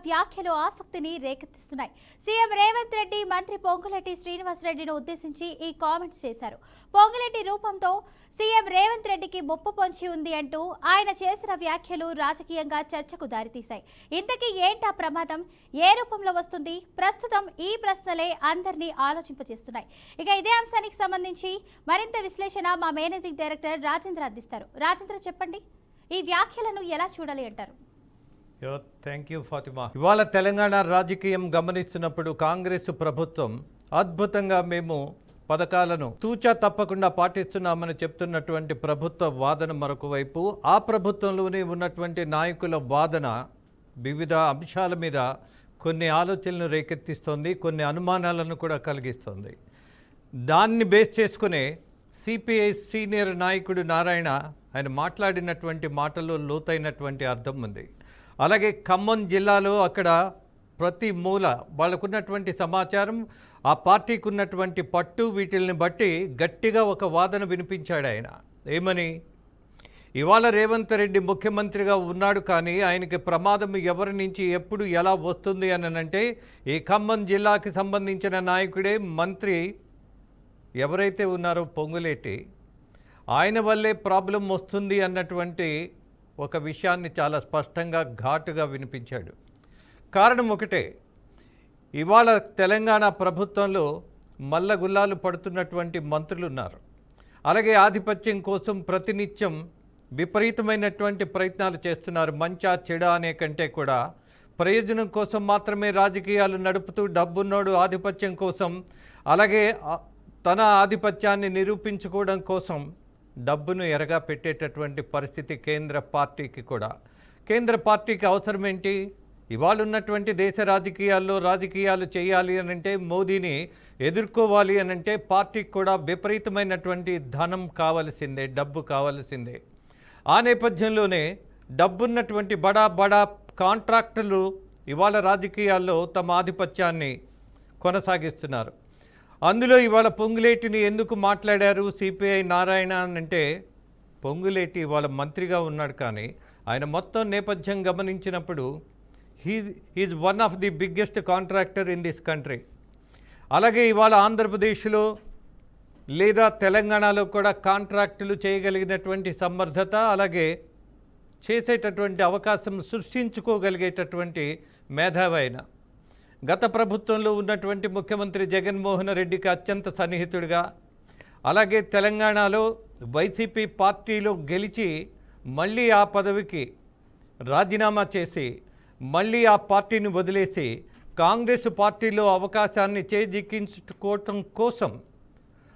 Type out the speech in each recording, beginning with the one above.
వ్యాఖ్యలు ఆసక్తిని రేకెత్తిస్తున్నాయి. సీఎం రేవంత్ రెడ్డి మంత్రి పొంగులేటి శ్రీనివాసరెడ్డిని ఉద్దేశించి ఈ కామెంట్స్ చేశారు. పొంగులేటి రూపంతో సీఎం రేవంత్ రెడ్డికి ముప్పు పొంచి ఉంది అంటూ ఆయన చేసిన వ్యాఖ్యలు రాజకీయంగా చర్చకు దారితీశాయి. ఇంతకీ ఏంటా ప్రమాదం? ఏ రూపంలో వస్తుంది? ప్రస్తుతం ఈ ప్రశ్నలే అందరినీ ఆలోచింపజేస్తున్నాయి. ఇక ఇదే అంశానికి సంబంధించి మరింత విశ్లేషణ మా మేనేజింగ్ డైరెక్టర్ రాజేంద్ర అందిస్తారు. రాజేంద్ర, చెప్పండి, ఈ వ్యాఖ్యలను ఎలా చూడాలి అంటారు? Thank you Fatima. ఇవాళ తెలంగాణ రాజకీయం గమనిస్తున్నప్పుడు కాంగ్రెస్ ప్రభుత్వం అద్భుతంగా మేము పథకాలను తూచా తప్పకుండా పాటిస్తున్నామని చెప్తున్నటువంటి ప్రభుత్వ వాదన మరొక వైపు, ఆ ప్రభుత్వంలోనే ఉన్నటువంటి నాయకుల వాదన వివిధ అంశాల మీద కొన్ని ఆలోచనలు రేకెత్తిస్తోంది, కొన్ని అనుమానాలను కూడా కలిగిస్తోంది. దాన్ని బేస్ చేసుకునే సిపిఐ సీనియర్ నాయకుడు నారాయణ ఆయన మాట్లాడినటువంటి మాటల్లో లోతైనటువంటి అర్థం ఉంది. అలాగే ఖమ్మం జిల్లాలో అక్కడ ప్రతి మూల వాళ్ళకున్నటువంటి సమాచారం, ఆ పార్టీకి ఉన్నటువంటి పట్టు, వీటిల్ని బట్టి గట్టిగా ఒక వాదన వినిపించాడు ఆయన. ఏమని? ఇవాళ రేవంత్ రెడ్డి ముఖ్యమంత్రిగా ఉన్నాడు, కానీ ఆయనకి ప్రమాదం ఎవరి నుంచి ఎప్పుడు ఎలా వస్తుంది అని అంటే ఈ ఖమ్మం జిల్లాకి సంబంధించిన నాయకుడే, మంత్రి ఎవరైతే ఉన్నారో పొంగులేటి, ఆయన వల్లే ప్రాబ్లం వస్తుంది అన్నటువంటి ఒక విషయాన్ని చాలా స్పష్టంగా ఘాటుగా వినిపించాడు. కారణం ఒకటే, ఇవాళ తెలంగాణ ప్రభుత్వంలో మల్లగుల్లాలు పడుతున్నటువంటి మంత్రులు ఉన్నారు. అలాగే ఆధిపత్యం కోసం ప్రతినిత్యం విపరీతమైనటువంటి ప్రయత్నాలు చేస్తున్నారు. మంచా చెడా అనే కంటే కూడా ప్రయోజనం కోసం మాత్రమే రాజకీయాలు నడుపుతూ, డబ్బున్నోడు ఆధిపత్యం కోసం, అలాగే తన ఆధిపత్యాన్ని నిరూపించుకోవడం కోసం డబ్బును ఎరగా పెట్టేటటువంటి పరిస్థితి కేంద్ర పార్టీకి కూడా. కేంద్ర పార్టీకి అవసరం ఏంటి? ఇవాళ ఉన్నటువంటి దేశ రాజకీయాలు చేయాలి అనంటే, మోదీని ఎదుర్కోవాలి అనంటే పార్టీకి కూడా విపరీతమైనటువంటి ధనం కావలసిందే, డబ్బు కావలసిందే. ఆ నేపథ్యంలోనే డబ్బున్నటువంటి బడా కాంట్రాక్టులు ఇవాళ రాజకీయాల్లో తమ ఆధిపత్యాన్ని కొనసాగిస్తున్నారు. అందులో ఇవాళ పొంగులేటిని ఎందుకు మాట్లాడారు సిపిఐ నారాయణ అంటే, పొంగులేటి ఇవాళ మంత్రిగా ఉన్నాడు, కానీ ఆయన మొత్తం నేపథ్యం గమనించినప్పుడు he's one of the biggest contractor in this country. అలాగే ఇవాళ ఆంధ్రప్రదేశ్లో లేదా తెలంగాణలో కూడా కాంట్రాక్టులు చేయగలిగినటువంటి సమర్థత, అలాగే చేసేటటువంటి అవకాశం సృష్టించుకోగలిగేటటువంటి మేధావి అయిన. గత ప్రభుత్వంలో ఉన్నటువంటి ముఖ్యమంత్రి జగన్మోహన్ రెడ్డికి అత్యంత సన్నిహితుడిగా, అలాగే తెలంగాణలో వైసీపీ పార్టీలో గెలిచి మళ్ళీ ఆ పదవికి రాజీనామా చేసి మళ్ళీ ఆ పార్టీని వదిలేసి కాంగ్రెస్ పార్టీలో అవకాశాన్ని చేజిక్కించుకోవటం కోసం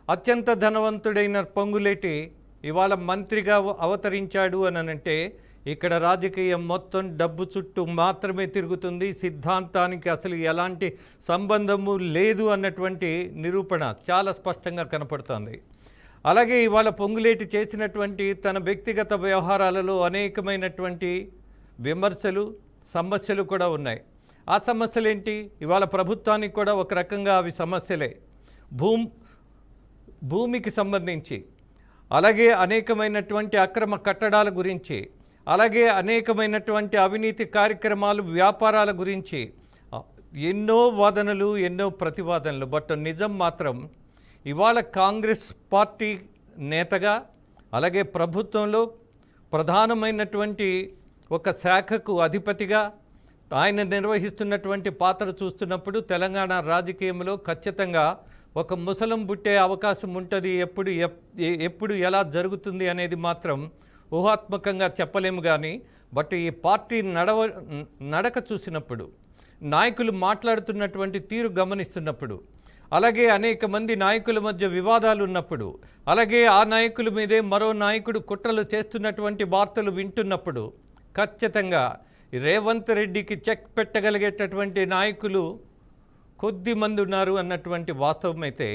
అత్యంత ధనవంతుడైన పొంగులేటి ఇవాళ మంత్రిగా అవతరించాడు అని అంటే, ఇక్కడ రాజకీయం మొత్తం డబ్బు చుట్టూ మాత్రమే తిరుగుతుంది, సిద్ధాంతానికి అసలు ఎలాంటి సంబంధము లేదు అన్నటువంటి నిరూపణ చాలా స్పష్టంగా కనపడుతోంది. అలాగే ఇవాళ పొంగులేటి చేసినటువంటి తన వ్యక్తిగత వ్యవహారాలలో అనేకమైనటువంటి విమర్శలు, సమస్యలు కూడా ఉన్నాయి. ఆ సమస్యలు ఏంటి? ఇవాళ ప్రభుత్వానికి కూడా ఒక రకంగా అవి సమస్యలే. భూమికి సంబంధించి, అలాగే అనేకమైనటువంటి అక్రమ కట్టడాల గురించి, అలాగే అనేకమైనటువంటి అవినీతి కార్యక్రమాలు, వ్యాపారాల గురించి ఎన్నో వాదనలు, ఎన్నో ప్రతివాదనలు. బట్ నిజం మాత్రం ఇవాళ కాంగ్రెస్ పార్టీ నేతగా, అలాగే ప్రభుత్వంలో ప్రధానమైనటువంటి ఒక శాఖకు అధిపతిగా ఆయన నిర్వహిస్తున్నటువంటి పాత్ర చూస్తున్నప్పుడు తెలంగాణ రాజకీయంలో ఖచ్చితంగా ఒక ముసలం పుట్టే అవకాశం ఉంటుంది. ఎప్పుడు ఎలా జరుగుతుంది అనేది మాత్రం ఊహాత్మకంగా చెప్పలేము. కానీ బట్ ఈ పార్టీ నడక చూసినప్పుడు, నాయకులు మాట్లాడుతున్నటువంటి తీరు గమనిస్తున్నప్పుడు, అలాగే అనేక మంది నాయకుల మధ్య వివాదాలు ఉన్నప్పుడు, అలాగే ఆ నాయకుల మీదే మరో నాయకుడు కుట్రలు చేస్తున్నటువంటి వార్తలు వింటున్నప్పుడు, ఖచ్చితంగా రేవంత్ రెడ్డికి చెక్ పెట్టగలిగేటటువంటి నాయకులు కొద్ది మంది ఉన్నారు అన్నటువంటి వాస్తవం అయితే,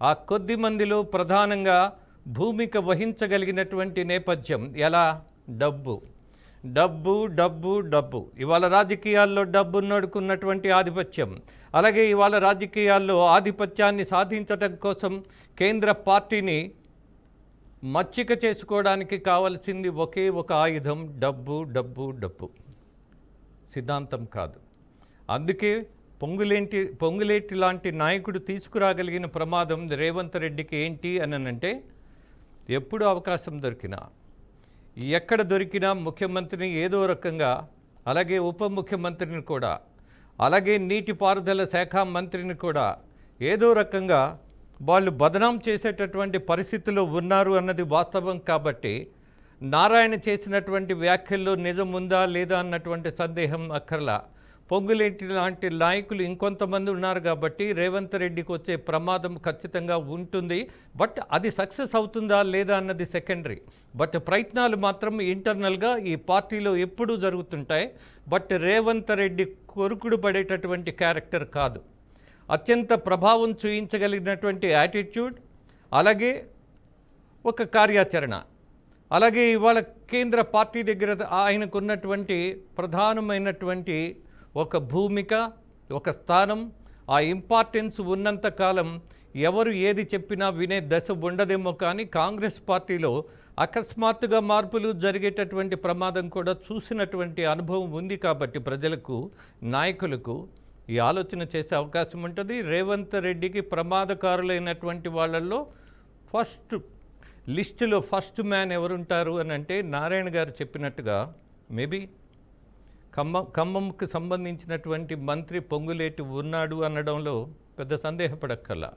ఆ కొద్ది మందిలో ప్రధానంగా భూమిక వహించగలిగినటువంటి నేపథ్యం ఎలా? డబ్బు డబ్బు డబ్బు డబ్బు. ఇవాళ రాజకీయాల్లో డబ్బు నడుకున్నటువంటి ఆధిపత్యం, అలాగే ఇవాళ రాజకీయాల్లో ఆధిపత్యాన్ని సాధించడం కోసం కేంద్ర పార్టీని మచ్చిక చేసుకోవడానికి కావాల్సింది ఒకే ఒక ఆయుధం, డబ్బు డబ్బు డబ్బు. సిద్ధాంతం కాదు. అందుకే పొంగులేటి లాంటి నాయకుడు తీసుకురాగలిగిన ప్రమాదం రేవంత్ రెడ్డికి ఏంటి అని అంటే, ఎప్పుడు అవకాశం దొరికినా, ఎక్కడ దొరికినా ముఖ్యమంత్రిని ఏదో రకంగా, అలాగే ఉప ముఖ్యమంత్రిని కూడా, అలాగే నీటిపారుదల శాఖ మంత్రిని కూడా ఏదో రకంగా వాళ్ళు బదనాం చేసేటటువంటి పరిస్థితిలో ఉన్నారు అన్నది వాస్తవం. కాబట్టి నారాయణ చేసినటువంటి వ్యాఖ్యల్లో నిజం ఉందా లేదా అన్నటువంటి సందేహం అక్కర్లా. పొంగులేటి లాంటి నాయకులు ఇంకొంతమంది ఉన్నారు కాబట్టి రేవంత్ రెడ్డికి వచ్చే ప్రమాదం ఖచ్చితంగా ఉంటుంది. బట్ అది సక్సెస్ అవుతుందా లేదా అన్నది సెకండరీ. బట్ ప్రయత్నాలు మాత్రం ఇంటర్నల్గా ఈ పార్టీలో ఎప్పుడూ జరుగుతుంటాయి. బట్ రేవంత్ రెడ్డి కొరుకుడు పడేటటువంటి క్యారెక్టర్ కాదు. అత్యంత ప్రభావం చూయించగలిగినటువంటి యాటిట్యూడ్, అలాగే ఒక కార్యాచరణ, అలాగే ఇవాళ కేంద్ర పార్టీ దగ్గర ఆయనకున్నటువంటి ప్రధానమైనటువంటి ఒక భూమిక, ఒక స్థానం, ఆ ఇంపార్టెన్స్ ఉన్నంతకాలం ఎవరు ఏది చెప్పినా వినే దశ ఉండదేమో. కానీ కాంగ్రెస్ పార్టీలో అకస్మాత్తుగా మార్పులు జరిగేటటువంటి ప్రమాదం కూడా చూసినటువంటి అనుభవం ఉంది. కాబట్టి ప్రజలకు, నాయకులకు ఈ ఆలోచన చేసే అవకాశం ఉంటుంది. రేవంత్ రెడ్డికి ప్రమాదకారులైనటువంటి వాళ్ళల్లో లిస్టులో ఫస్ట్ మ్యాన్ ఎవరుంటారు అని అంటే, నారాయణ గారు చెప్పినట్టుగా మేబీ ఖమ్మంకు సంబంధించినటువంటి మంత్రి పొంగులేటి ఉన్నాడు అనడంలో పెద్ద సందేహపడక్కర్లా.